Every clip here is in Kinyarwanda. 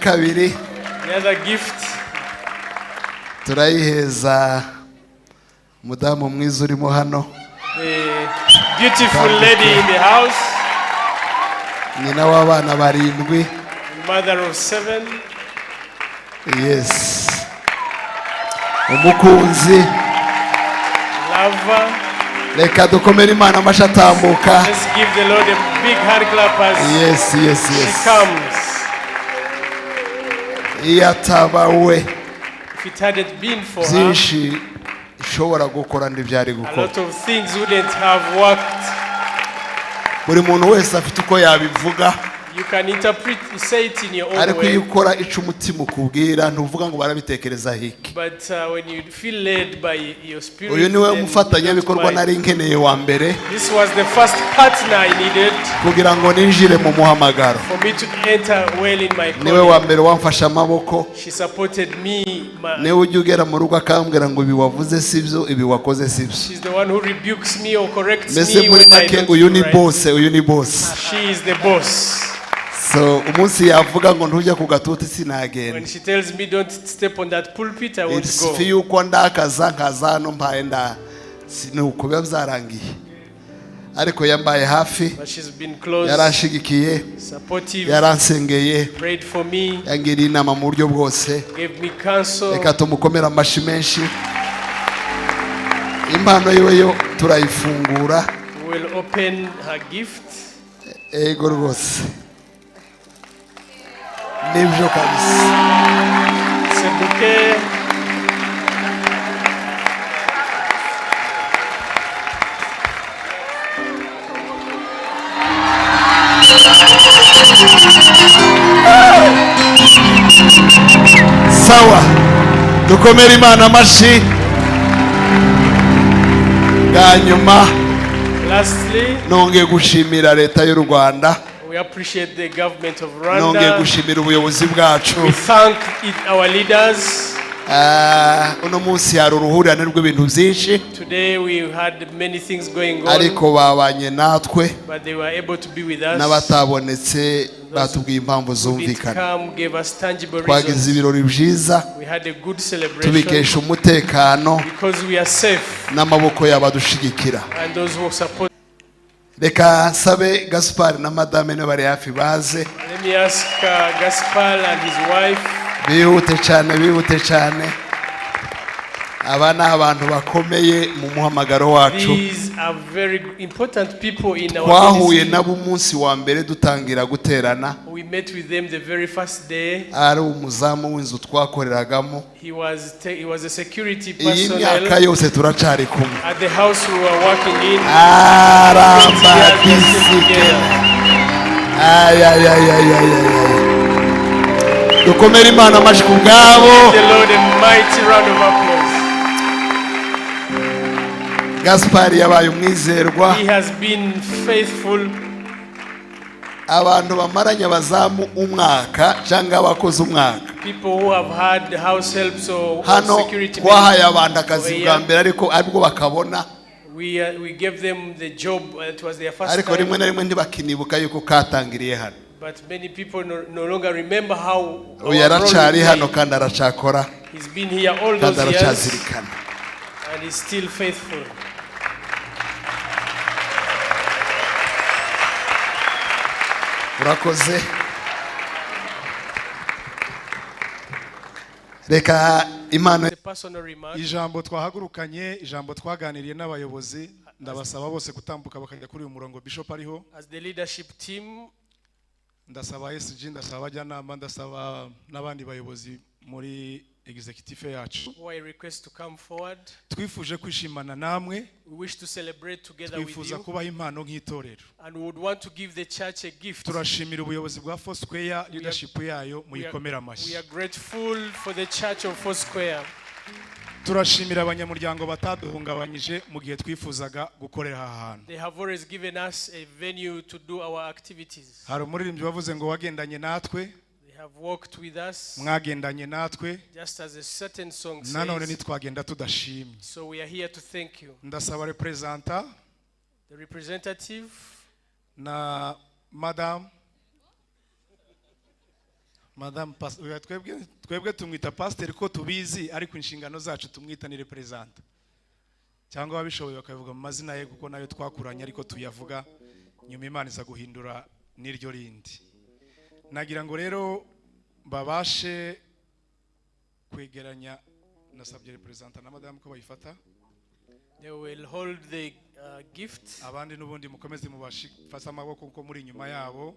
kabiri The other gift, turayiheza mudamu mwiza urimo hano, the beautiful lady in the house, nyina w'abana barindwi. mother of 7. Yes, umukunzi. Lover. Reka dukomere Imana amashyi atambuka. Let's give the Lord a big hand clap as she comes. Iyo atabawe If it hadn't been for her, byinshi ishobora gukora ntibyari a gukora. lot of things wouldn't have worked. Buri muntu wese afite uko yabivuga, You can interpret, say it in your own ariko iyo way. ukora ico umutima ukubwira ntuvuga ngo barabitekereza hiki. But when you feel led by your spirit, Uyu niwe then mufatanyabikorwa don't nari nkeneye wa mbere This was the first partner I needed kugira ngo ninjire mu muhamagaro. for me to enter well in my Niwe wa calling. mbere wamfasha amaboko. She supported me. Niwe ujya ugera mu rugo akambwira ngo ibi wavuze sibyo, ibi wakoze sibyo. She's the one who rebukes me or corrects Mbese me muri when I make don't uyu do ni right. boss, uyu ni boss. She is the boss. So umunsi yavuga ngo ntujya ku gatuti When sinagenda. she tells me don't step on that pulpit, I won't It's go. fi yuko ndakaza nkaza hano mbaye nda sinuko biba byarangiye. Ariko yambaye hafi, But she's been close, yaranshigikiye, supportive, yaransengeye, prayed for me, yangiriye inama mu buryo bwose. gave me counsel. Reka tumukomere amashyi menshi. Impano yiwe yo turayifungura. We will open her gift. Ego rwose. Nibyo kabisa. C'est a bouquet. Sawa, dukomere Imana amashyi. Bwa nyuma Lastly, nongeye gushimira leta y'u Rwanda, we appreciate the government of nongeye Rwanda. gushimira ubuyobozi bwacu. We thank our leaders. Uno munsi hari uruhurirane rw'ibintu byinshi, Today we had many things going on, ariko babanye natwe, but they were able to be with us. n'abatabonetse batubwiye impamvu Who did zumvikana. come gave us tangible Twagize reasons. ibirori byiza, We had a good celebration tubikesha umutekano because we are safe, n'amaboko y'abadushigikira. and those who support. Reka nsabe Gaspard na madame niba bari hafi baze. Let me ask Gaspar and his wife. Bihute cyane, bihute cyane. Aba ni abantu bakomeye mu muhamagaro wacu. These are very important people in our Twahuye ministry. nabo umunsi wa mbere dutangira guterana. We met with them the very first day. Ari umuzamu w'inzu twakoreragamo. He was a security Iyi myaka personnel yose turacari kumwe. at the house we were working in. Arambadisike. Ay. Dukomere Imana amashyi ku bwabo. The Lord a mighty round of applause. Gaspard yabaye umwizerwa. He has been faithful. Abantu bamaranye abazamu umwaka cyangwa abakoze umwaka. People who have had house helps or Hano security men. twahaye abantu akazi bwa mbere ariko aribwo bakabona. We gave them the job. It was their first Ariko rimwe na time. rimwe ntibakinibuka yuko katangiriye hano. But many people no longer remember how our Uyu aracari role hano played. kandi aracakora He's been here all kandi those years aracazirikana. and he's still faithful. Urakoze. Reka Imana A personal remark. Ijambo twahagurukanye, ijambo twaganiriye n'abayobozi, ndabasaba bose gutambuka bakajya kuri uyu murongo Bishop ariho. As the leadership team, Ndasaba SG, ndasaba abajyanama, ndasaba n'abandi bayobozi muri executive yacu. who I request to come forward. Twifuje kwishimana namwe, We wish to celebrate together with twifuza you, kubaha impano nk'itorero. and we would want to give the church a gift. Turashimira ubuyobozi bwa Foursquare, leadership yayo muyikomera We amashyi. are grateful for the church of Foursquare. Turashimira abanyamuryango bataduhungabanyije mu gihe twifuzaga gukorera aha hantu. They have always given us a venue to do our activities. Hari umuririmbyi wavuze ngo wagendanye natwe, They have walked with us, mwagendanye natwe, just as a certain song nanone says. nitwagenda tudashimye. So we are here to thank you. Ndasaba representa The representative, na madam Madame Pastor, twebwe tumwita pastor ko tubizi, ariko inshingano zacu tumwita ni represent. Cyangwa ababishoboye bakavuga mu mazina ye kuko nayo twakuranye, ariko tuyavuga nyuma Imana iza guhindura n'iryo rindi. Nagira ngo rero babashe kwegeranya, nasabye represent na madame ko bayifata. They will hold the gift. Abandi nubundi mukomeze mubashifasa amaboko kuko muri nyuma yabo.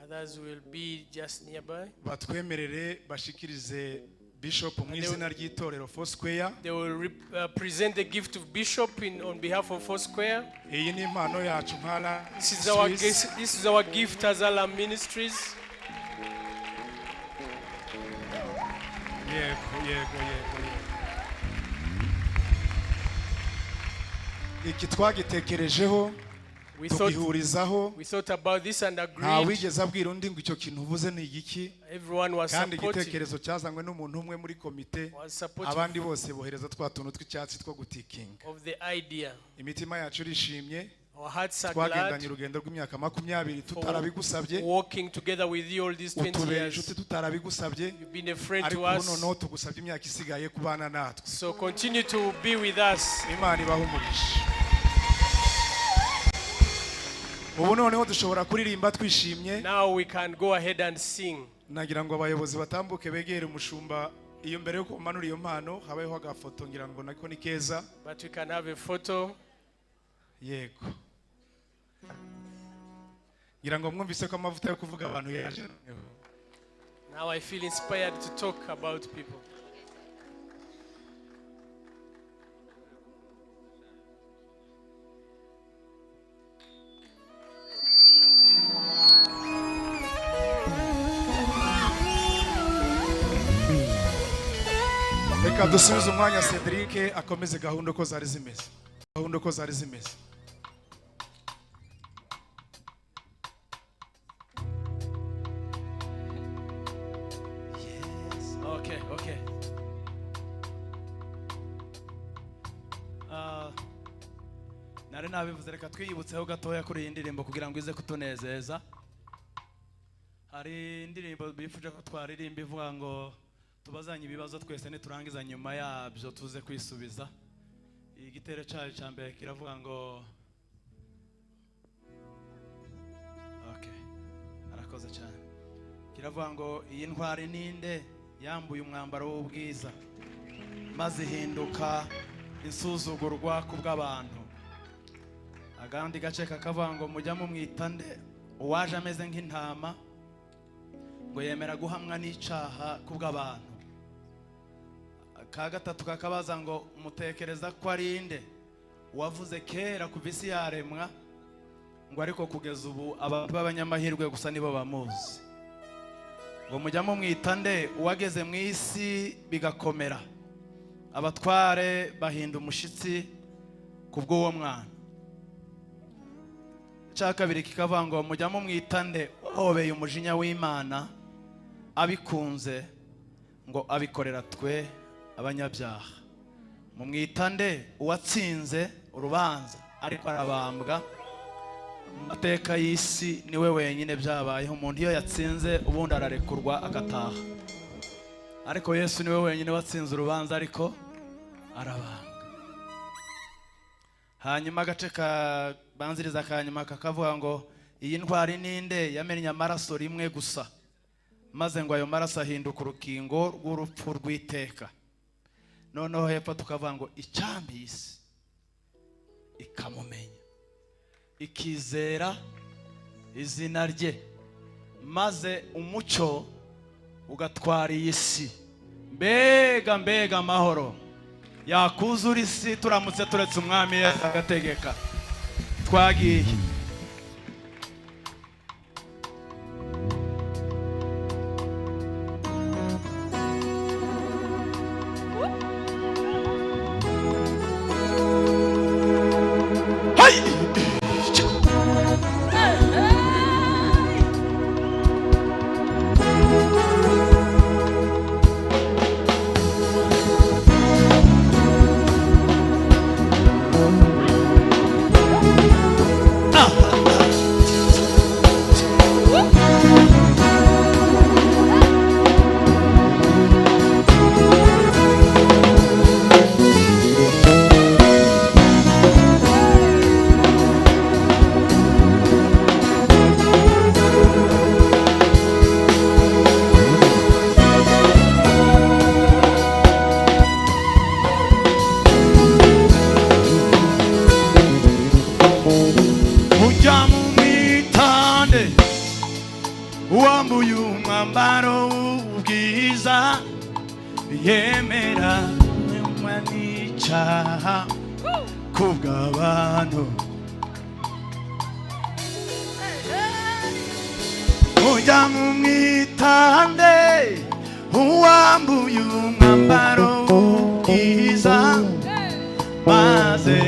Others will be just nearby. Batwemerere bashikirize Bishop mu izina ry'itorero Foursquare. They will present the gift of Bishop on behalf of Foursquare. Iyi ni impano yacu nkala. This is our gift as Alarm Ministries. Yego. Iki twagitekerejeho tugihurizaho. We thought about this and agreed. Nta wigeze abwira undi ngo icyo kintu uvuze ni igiki. Everyone was supporting. Kandi igitekerezo cyazanywe n'umuntu umwe muri komite. Abandi bose bohereza twa tuntu tw'icyatsi two gutikinga. Of the idea. Imitima yacu irishimye. Our hearts are glad. Twagendanye urugendo rw'imyaka 20 tutarabigusabye. Walking together with you all these 20 years. Tutarabigusabye. You've been a friend to us. Ariko noneho tugusabye imyaka isigaye kubana natwe. So continue to be with us. Imana ibahe umugisha. Ubu noneho dushobora kuririmba twishimye. Now we can go ahead and sing. Nagira ngo abayobozi batambuke begere umushumba iyo mbere yo kumanura iyo mpano habayeho agafoto ngira ngo nako ni keza. But we can have a photo. Yego. Ngira ngo mwumvise ko amavuta yo kuvuga abantu yaje. Now I feel inspired to talk about people. Reka dusubize umwanya Cedric akomeze gahunda ko zari zimeze. Yes. Okay. Nari nabivuze, reka twiyibutseho gatoya kuri iyi ndirimbo kugira ngo ize kutunezeza. Hari indirimbo bifuje ko twaririmba ivuga ngo tubazanye ibibazo twese niturangiza nyuma yabyo tuze kwisubiza. Igitero cyaje cyambere kiravuga ngo arakoze cyane. Kiravuga ngo iyi ntwari ninde yambuye umwambaro w'ubwiza maze hinduka insuzugurwa kubw'abantu. Agandi gace kakavuga ngo mujya mumwita nde uwaje ameze nk'intama ngo yemera guhamwa n'icaha kubw'abantu. Ka gatatu kakabaza ngo mutekereza ko ari inde wavuze kera kuva isi yaremwa ngo ariko kugeza ubu abantu b'abanyamahirwe gusa nibo bamuzi. Ngo mujya mumwita nde uwageze mu isi bigakomera abatware bahinda umushitsi kubw'uwo mwana. Cya kabiri kikavuga ngo mujya mumwita nde uhobeye umujinya w'Imana abikunze ngo abikorera twe abanyabyaha. Mumwita nde uwatsinze urubanza ariko arabambwa. Amateka y'isi niwe wenyine byabayeho. Umuntu iyo yatsinze ubundi ararekurwa agataha, ariko Yesu niwe wenyine watsinze urubanza ariko arabambwa. Hanyuma agace kabanziriza kanyuma kakavuga ngo iyi ntwari ninde yamennye amaraso rimwe gusa maze ngo ayo maraso ahinduka urukingo rw'urupfu rw'iteka. Noneho hepfo tukavuga ngo icyambi isi ikamumenya ikizera izina rye maze umucyo ugatwara iyi si. Mbega amahoro yakuzura isi turamutse turetse umwami Yesu agategeka. Twagiye Ujya mu mitande wambuye umwambaro w'ubwiza yemera nyuma n'icyaha kubw'abantu. Ujya mu mitande wambuye umwambaro w'ubwiza maze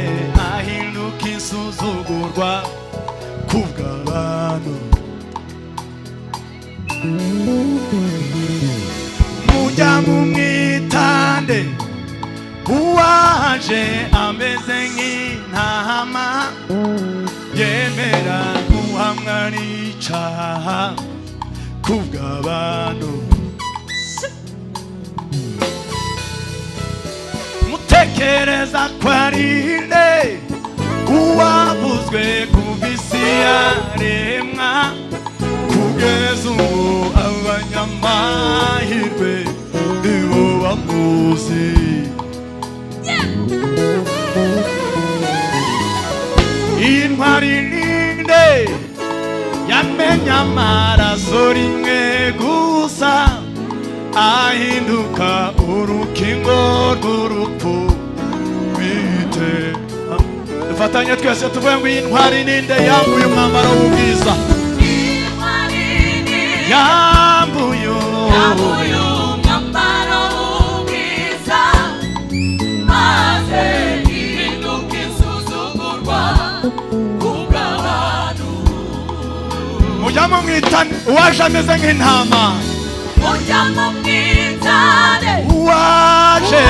ahinduka insuzugurwa kubw'abantu. Mujya mu mwitande uwaje ameze nk'intama yemera guhamwa n'icyaha kubw'abantu. Mutekereza ko ari nde uwavuzwe kuva isi yaremwa kugeza ubu abanyamahirwe nibo bamuzi. Intwari ninde yamenya amaraso rimwe gusa ahinduka urukingo rw'urupfu bite. Dufatanye twese tuvuge ngo intwari ninde yambuye umwambaro w'ubwiza. Yambuye umwambaro w'ubwiza maze ihinduka insuzugurwa kubw'abantu. Mujya mu mwitane uwaje ameze nk'intama. Mujya mu mwitane uwaje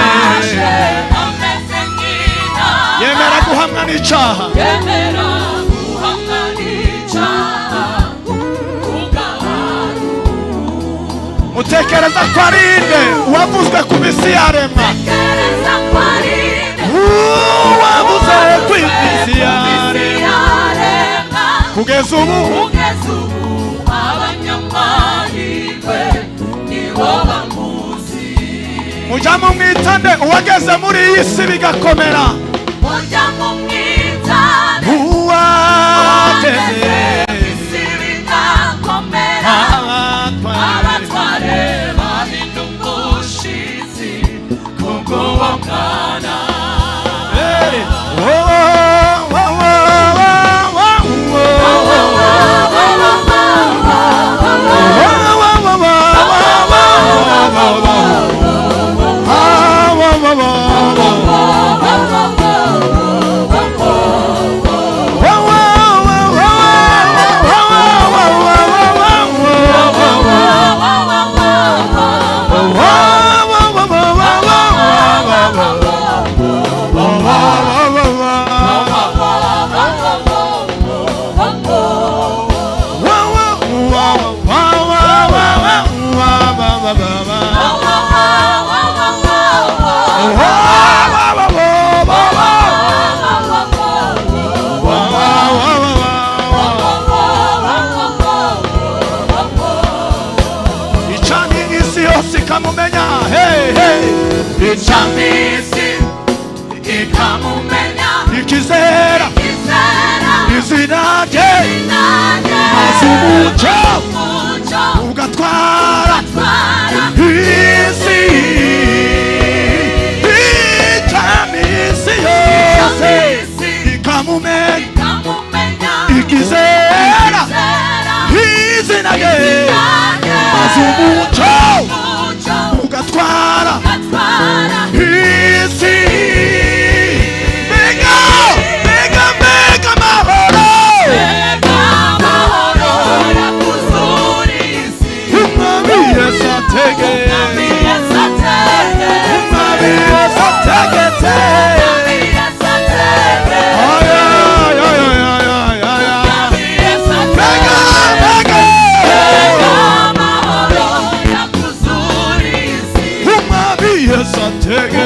ameze nk'intama yemera guhamwa n'icyaha. Yemera guhamwa n'icyaha. Mutekereza ko ari nde uwavuzwe ku isi yaremwa. Mutekereza ko ari nde uwavuzwe ku isi yaremwa kugeza ubu abanyamahirwe nibo bamuzi. Mujya mu mwitande uwageze muri iyi si bigakomera. Mujya mu mwitande uwageze isi bigakomera abatware bahinduka umushizi kubw'uwo mwana. Ichamisi ikamumenya ikizera izina rye azumuco ugatwara isi. Ichamisi yose ikamumenya ikizera izina rye azumuco ugatwara isi. Mega mahoro yakuzura isi. Umwami Yesu ategete. Take it.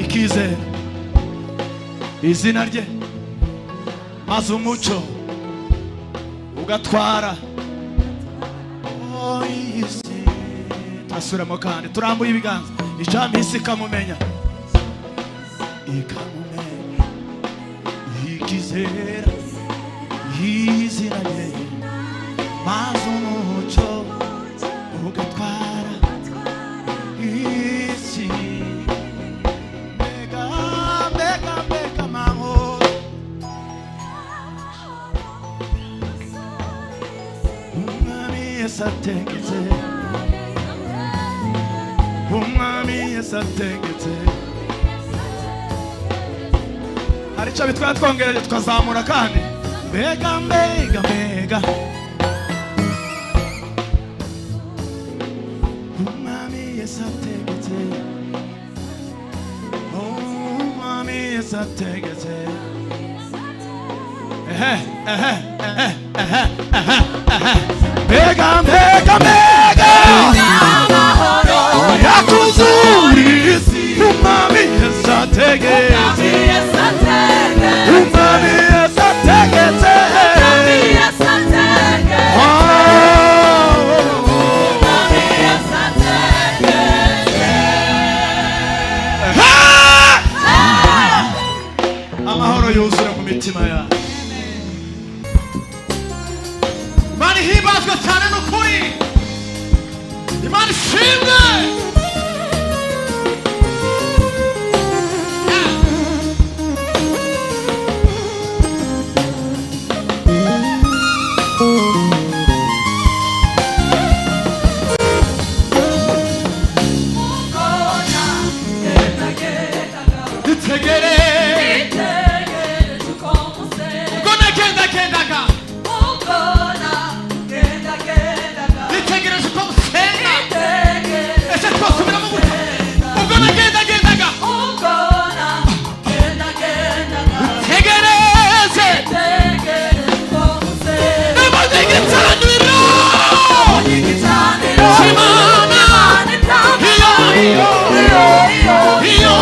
ikizere izina rye maze umucyo ugatwara isi. Turasubiramo kandi turambuye ibiganza. Ijambo isi ikamumenya ikizera izina rye maze umucyo ugatwara isi. Mega mega mega mahoro umwami Yesu ategetse, umwami Yesu ategetse. Hari icyo bitwara twongereje tukazamura kandi mega mega mega umwami Yesu ategetse, umwami Yesu ategetse. Mega mega mega yakuzuri isi umwami Yesu ategetse, umwami Yesu ategetse, amahoro yuzura mu mitima yacu. Imana ihimbazwe cyane n'ukuri, Imana ishimwe. Io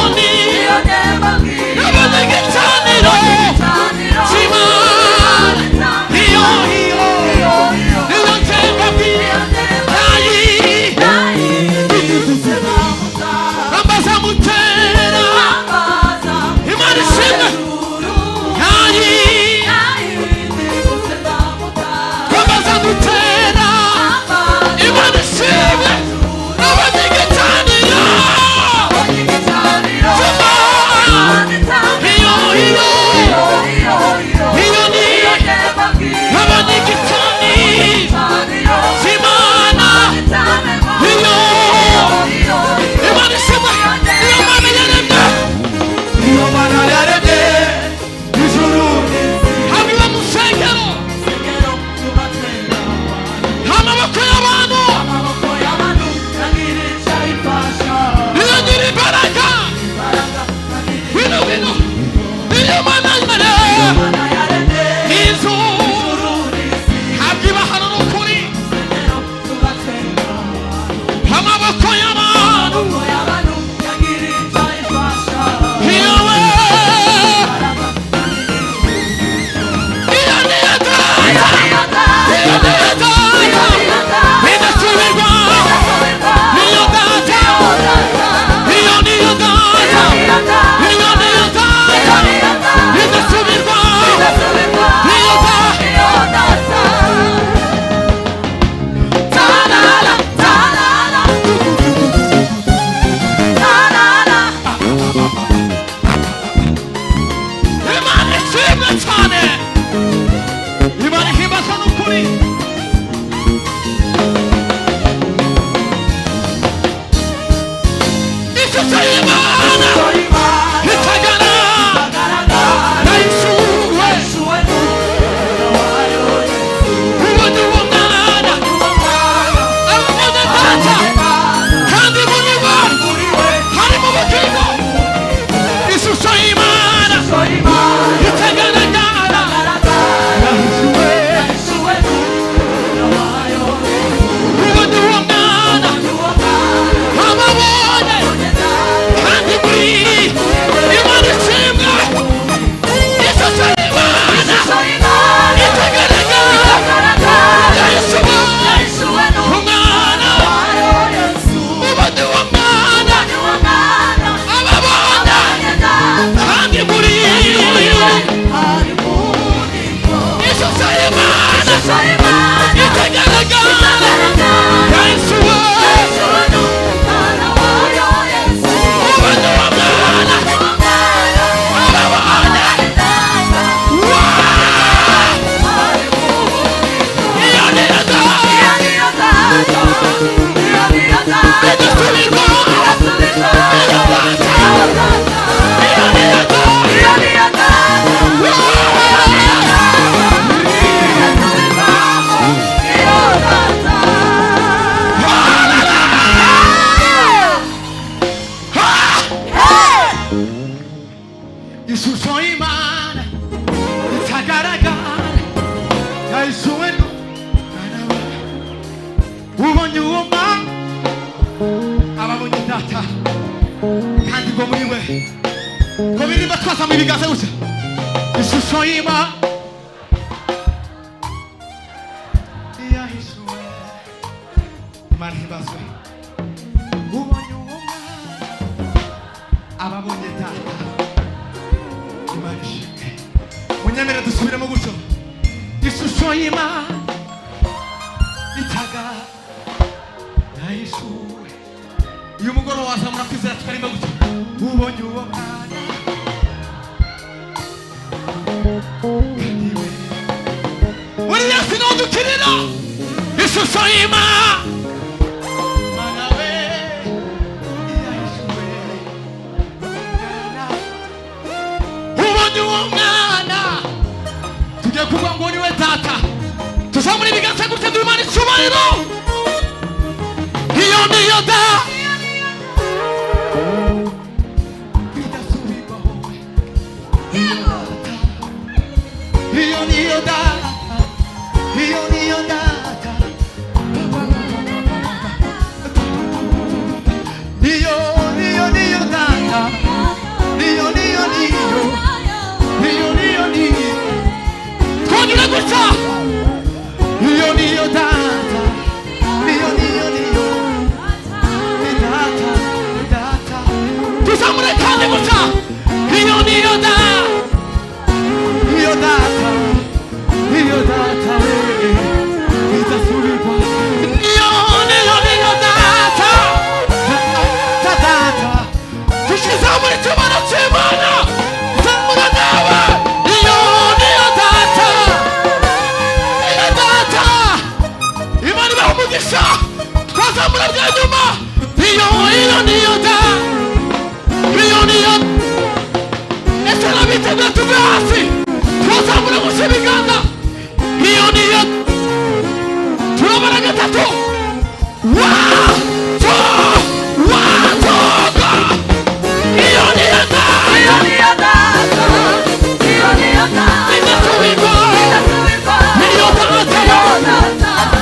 ishusho y'Imana itagaragara yahishuwe n'Umwana wayo. Ubonye uwo Mana ababonye Data, kandi ngo muri we ngo birimba twazama ibiganza gutya. Ishusho y'Imana yahishuwe. Imana ihimazwe. Ubonye uwo Mwana ababonye Data, Imana ishimwe. Munyemere dusubiremo gutyo. Ishusho y'Imana itagaragara yahishuwe. Uyu mugoroba wazamura kwizera tukarimba gutyo. Ubonye uwo Mwana kandi we muri Yesu niho dukirira. Ishusho y'Imana Mana we yahishuwe. Ubonye uwo Mwana tugiye kuvuga ngo ni we Data. Tuzamura ibiganza gutya duhe Imana icyubahiro. Iyo niyo Data idasubirwaho. Iyo niyo Data, iyo niyo Data, iyo niyo Data, iyo niyo twongere gutya. Iyo niyo Data, iyo Data, Data. Tuzamure kandi gutya. Iyo niyo Data, iyo Data, iyo Data idasubirwa. Iyo niyo Data, Data. Tukizamura icyubahiro cy'Imana. Zamura nawe. Iyo niyo Data, iyo Data. Imana ibahe umugisha. Twazamura bwa nyuma. Iyo niyo Data, iyo niyo. Ese nabiteguye tuve hasi. Twazamura gusa ibiganza. Iyo niyo. Turabara gatatu. One, two, go. Iyo niyo Data, iyo niyo Data, iyo niyo Data. Idasubirwa. Iyo Data.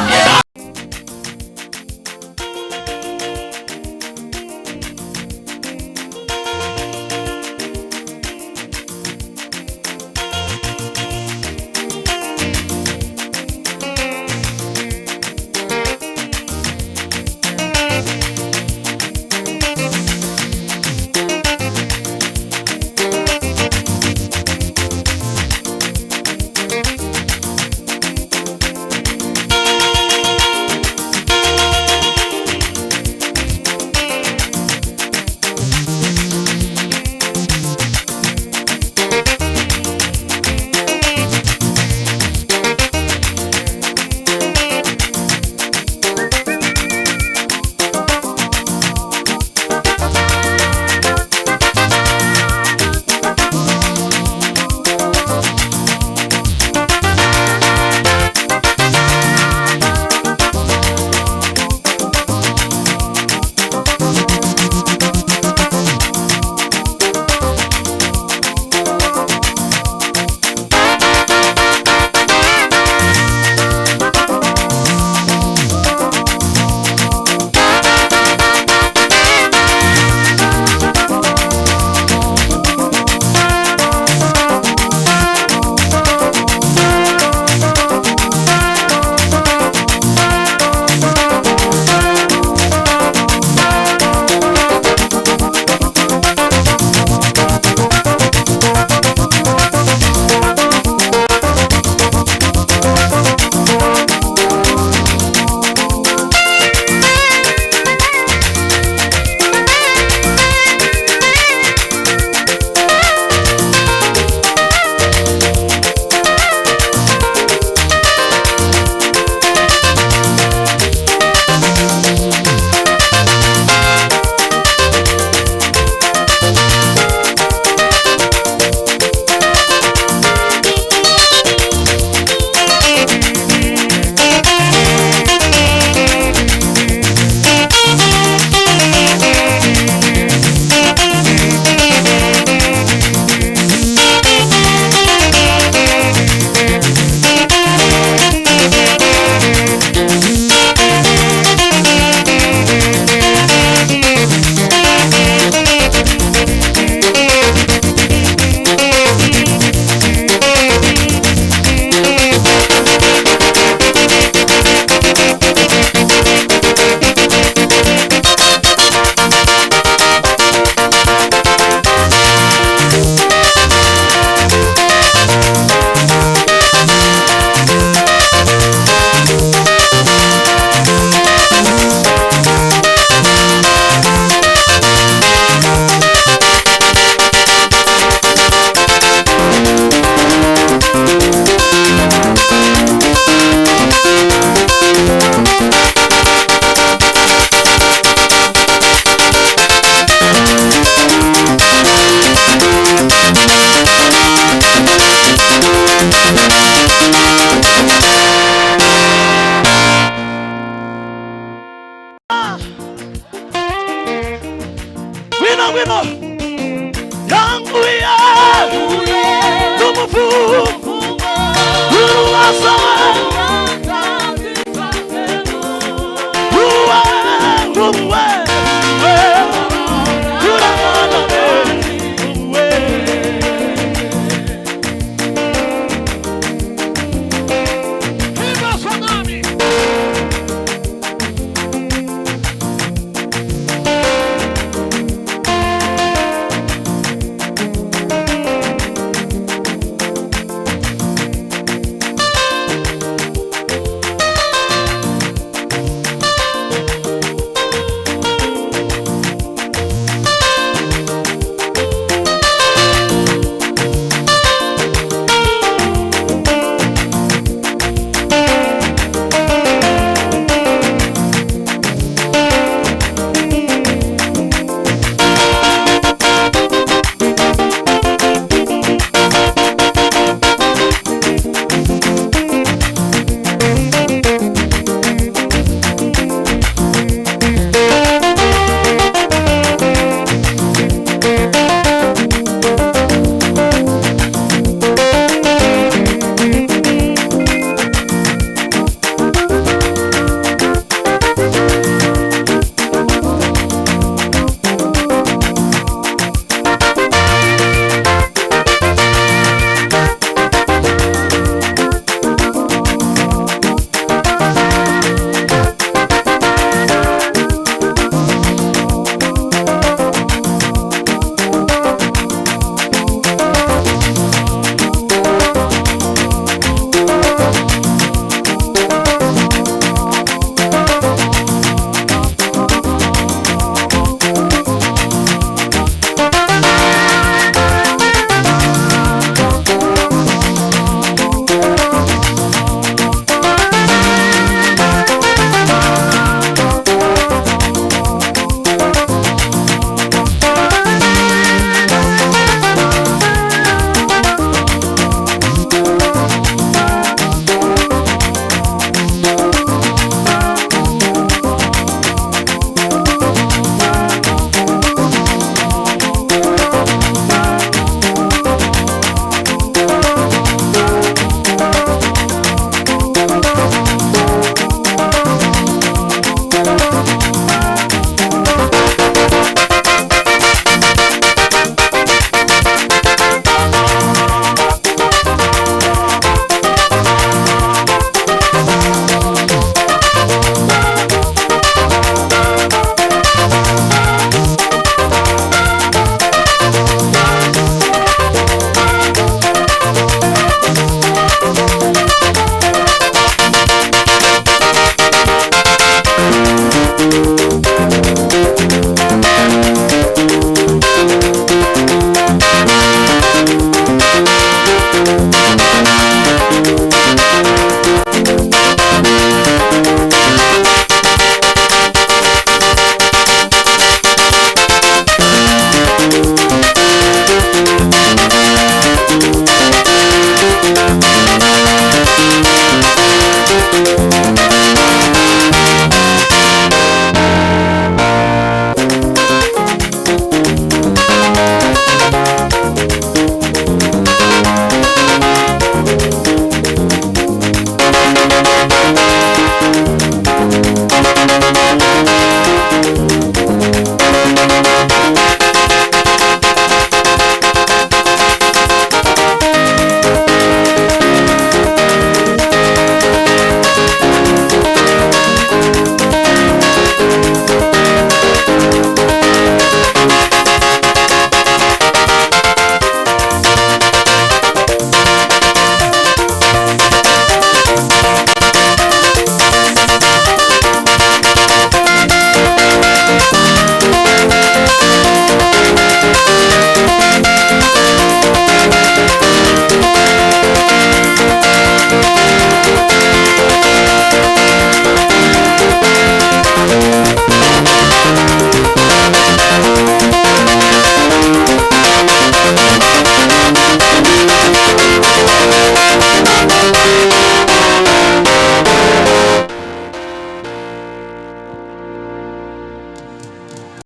yanguye n'umuvumo urubaza